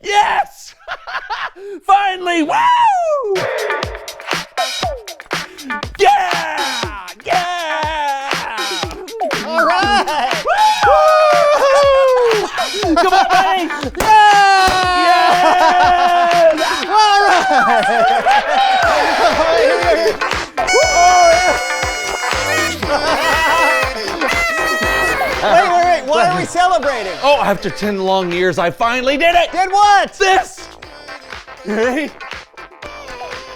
Yes! Finally! Woo! Yeah! Yeah! All right! Woo! Come on, buddy! Yeah! Yeah! All right! Wait. Why are we celebrating? Oh, after 10 long years, I finally did it! Did what? This! Hey!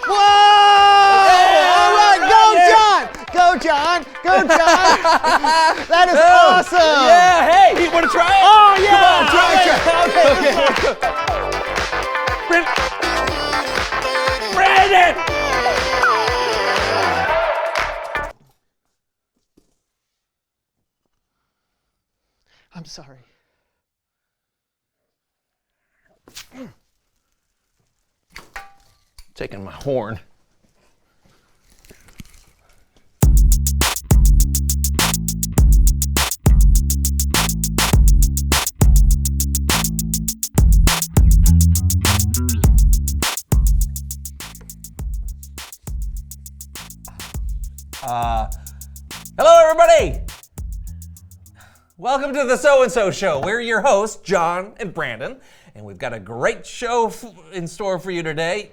Whoa! All right, go, John! Go, John! That is awesome! Yeah, hey! You want to try it? Oh, yeah! Come on, try it! Brandon! I'm sorry. Taking my horn. Hello, everybody! Welcome to the So-and-So Show. We're your hosts, John and Brandon, and we've got a great show in store for you today.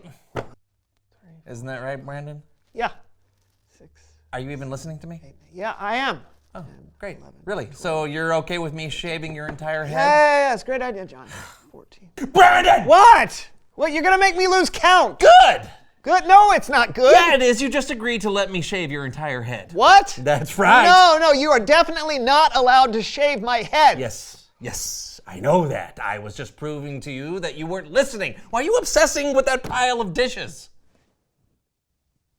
Isn't that right, Brandon? Yeah. 6. Are you even listening to me? 8. Yeah, I am. Oh, great. 11, really? 12. So you're okay with me shaving your entire head? Yeah, it's a great idea, John. 14. Brandon! What? What, you're gonna make me lose count? Good! Good? No, it's not good. Yeah, it is. You just agreed to let me shave your entire head. What? That's right. No, you are definitely not allowed to shave my head. Yes, I know that. I was just proving to you that you weren't listening. Why are you obsessing with that pile of dishes?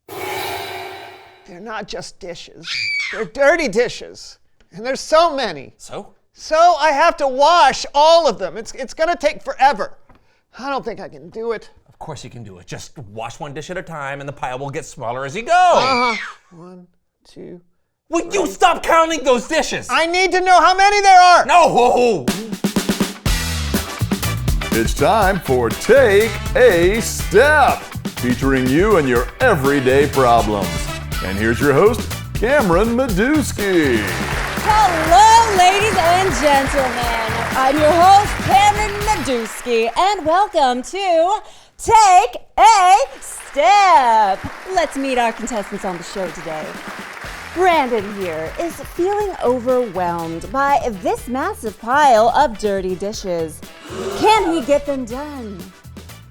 They're not just dishes. They're dirty dishes. And there's so many. So? So I have to wash all of them. It's gonna take forever. I don't think I can do it. Of course you can do it. Just wash one dish at a time and the pile will get smaller as you go. 1, 2. Will you stop counting those dishes? I need to know how many there are. No! It's time for Take a Step, featuring you and your everyday problems. And here's your host, Cameron Medusky. Hello, ladies and gentlemen. I'm your host, Cameron Medusky, and welcome to Take a Step. Let's meet our contestants on the show today. Brandon here is feeling overwhelmed by this massive pile of dirty dishes. Can he get them done?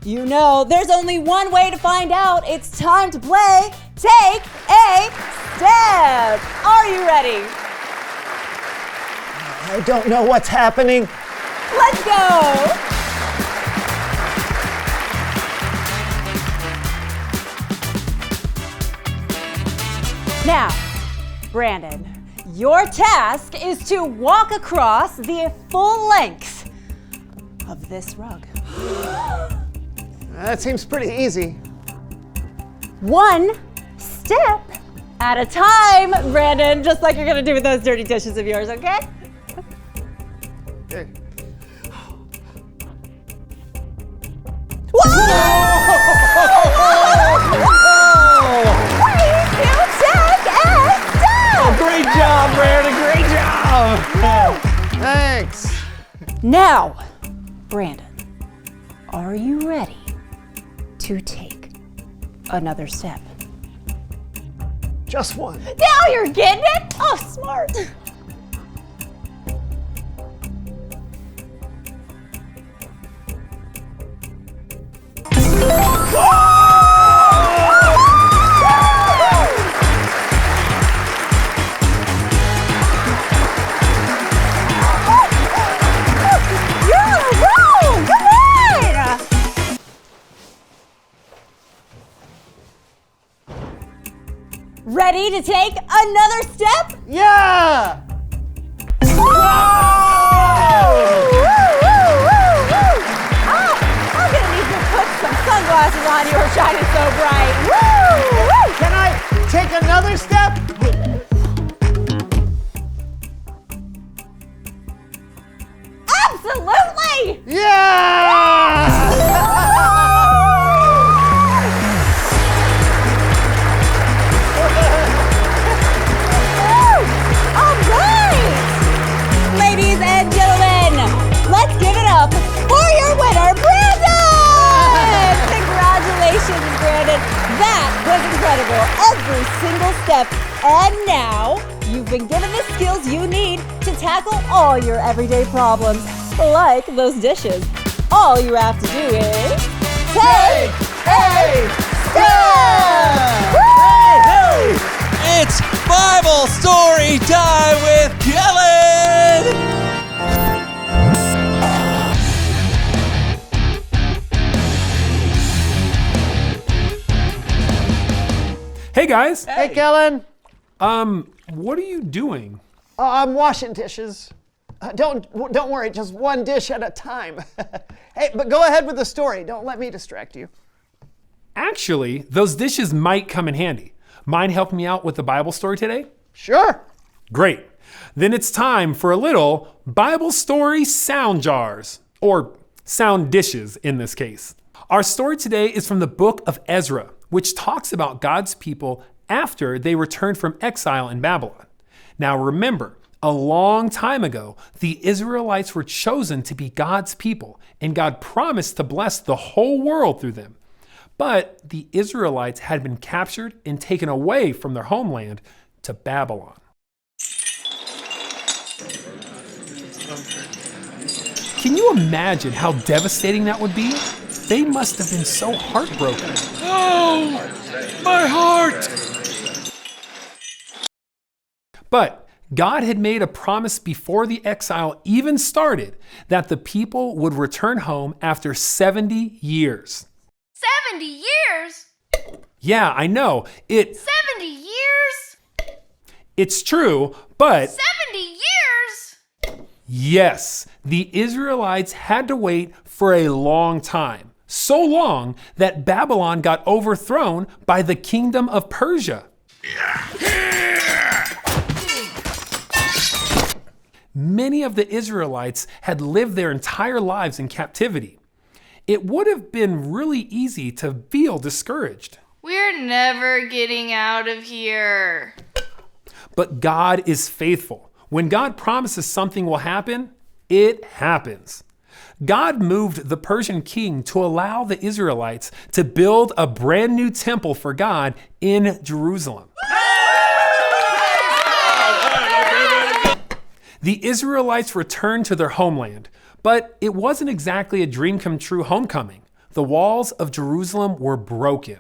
You know, there's only one way to find out. It's time to play Take a Step. Are you ready? I don't know what's happening. Let's go. Now, Brandon, your task is to walk across the full length of this rug. That seems pretty easy. One step at a time, Brandon, just like you're gonna do with those dirty dishes of yours, okay? Okay. Great job, Brandon. Great job. Thanks. Now, Brandon, are you ready to take another step? Just one. Now you're getting it? Oh, smart. Ready to take another step? Yeah! I'm gonna need to put some sunglasses on. You are shining so bright. Woo! Can I take another step? Absolutely! Yeah! And now, you've been given the skills you need to tackle all your everyday problems, like those dishes. All you have to do is take a step! Hey! It's Bible story time with Kellen! Hey guys, Hey, Kellen. what are you doing? I'm washing dishes. Don't worry, just one dish at a time. Hey, but go ahead with the story. Don't let me distract you. Actually, those dishes might come in handy. Mind helping me out with the Bible story today? Sure. Great. Then it's time for a little Bible story sound jars, or sound dishes in this case. Our story today is from the book of Ezra, which talks about God's people after they returned from exile in Babylon. Now remember, a long time ago, the Israelites were chosen to be God's people, and God promised to bless the whole world through them. But the Israelites had been captured and taken away from their homeland to Babylon. Can you imagine how devastating that would be? They must have been so heartbroken. Oh, my heart! But God had made a promise before the exile even started that the people would return home after 70 years. 70 years? Yeah, I know. 70 years? It's true, but 70 years? yes, the Israelites had to wait for a long time. So long that Babylon got overthrown by the kingdom of Persia. Many of the Israelites had lived their entire lives in captivity. It would have been really easy to feel discouraged. We're never getting out of here. But God is faithful. When God promises something will happen, it happens. God moved the Persian king to allow the Israelites to build a brand new temple for God in Jerusalem. The Israelites returned to their homeland, but it wasn't exactly a dream come true homecoming. The walls of Jerusalem were broken.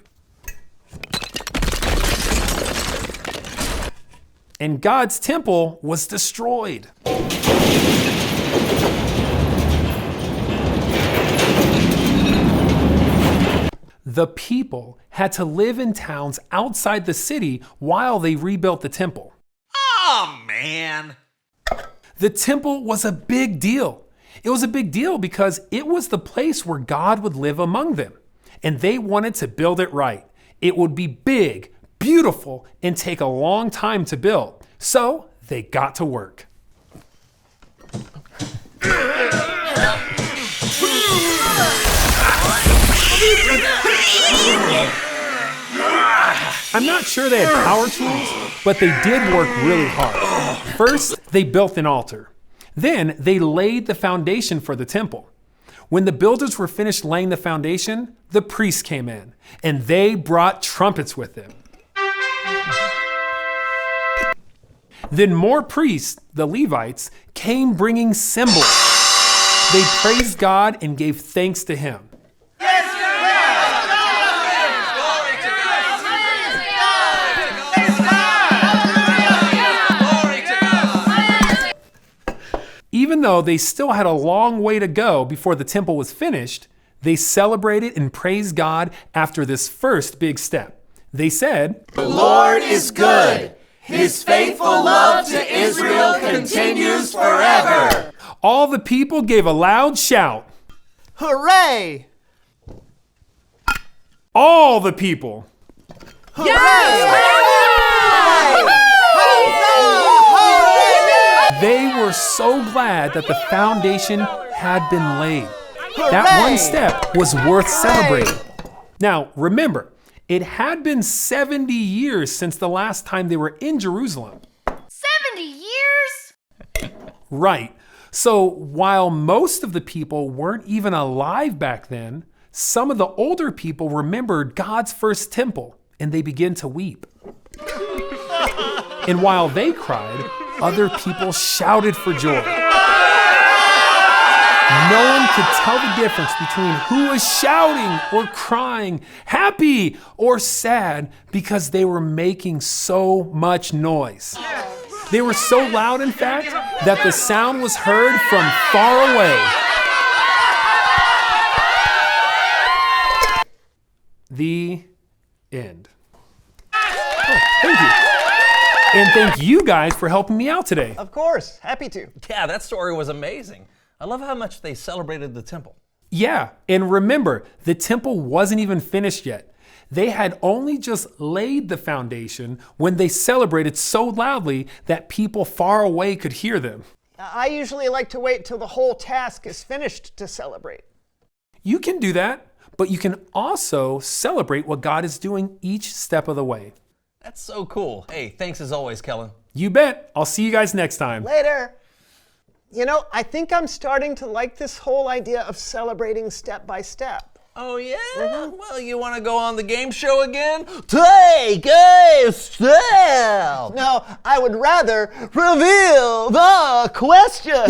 And God's temple was destroyed. The people had to live in towns outside the city while they rebuilt the temple. Oh, man. The temple was a big deal. It was a big deal because it was the place where God would live among them. And they wanted to build it right. It would be big, beautiful, and take a long time to build. So they got to work. I'm not sure they had power tools, but they did work really hard. First, they built an altar. Then they laid the foundation for the temple. When the builders were finished laying the foundation, the priests came in, and they brought trumpets with them. Then more priests, the Levites, came bringing cymbals. They praised God and gave thanks to Him. Even though they still had a long way to go before the temple was finished, they celebrated and praised God after this first big step. They said, "The Lord is good. His faithful love to Israel continues forever." All the people gave a loud shout. Hooray! All the people. They were so glad that the foundation had been laid. That one step was worth celebrating. Now, remember, it had been 70 years since the last time they were in Jerusalem. 70 years? Right. So while most of the people weren't even alive back then, some of the older people remembered God's first temple and they began to weep. And while they cried, other people shouted for joy. No one could tell the difference between who was shouting or crying, happy or sad, because they were making so much noise. They were so loud, in fact, that the sound was heard from far away. The end. Oh, thank you. And thank you guys for helping me out today. Of course, happy to. Yeah, that story was amazing. I love how much they celebrated the temple. Yeah, and remember, the temple wasn't even finished yet. They had only just laid the foundation when they celebrated so loudly that people far away could hear them. I usually like to wait till the whole task is finished to celebrate. You can do that, but you can also celebrate what God is doing each step of the way. That's so cool. Hey, thanks as always, Kellen. You bet. I'll see you guys next time. Later. You know, I think I'm starting to like this whole idea of celebrating step by step. Oh, yeah? Well, you want to go on the game show again? Take a step! No, I would rather reveal the question.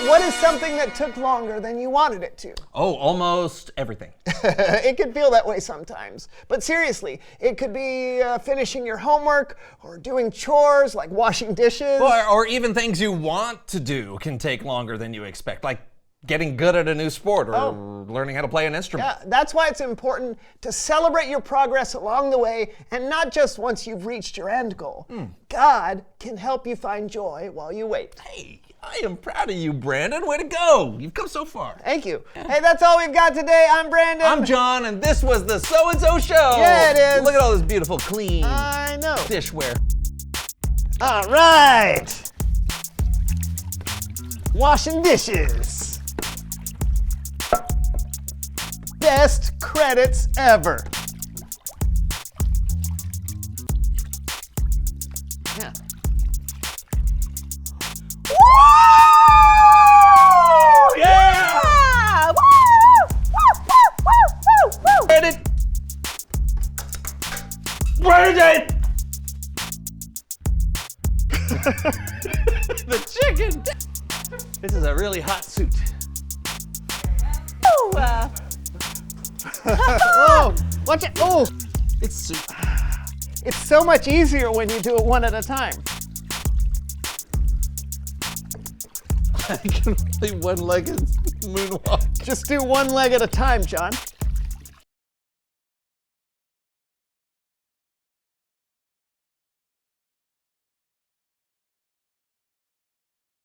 What is something that took longer than you wanted it to? Oh, almost everything. It could feel that way sometimes. But seriously, it could be finishing your homework or doing chores like washing dishes. Or even things you want to do can take longer than you expect, like getting good at a new sport or learning how to play an instrument. Yeah, that's why it's important to celebrate your progress along the way and not just once you've reached your end goal. God can help you find joy while you wait. Hey, I am proud of you, Brandon. Way to go. You've come so far. Thank you. Hey, that's all we've got today. I'm Brandon. I'm John, and this was the So-and-So Show. Yeah, it is. Look at all this beautiful, clean I know. dishware. All right. Washing dishes. Best credits ever. Yeah. Yeah! Woo! Woo! Brandon! Brandon! The chicken! This is a really hot suit. Oh, watch it. Oh, It's soup. it's so much easier when you do it one at a time. I can only one-legged moonwalk. Just do one leg at a time, John.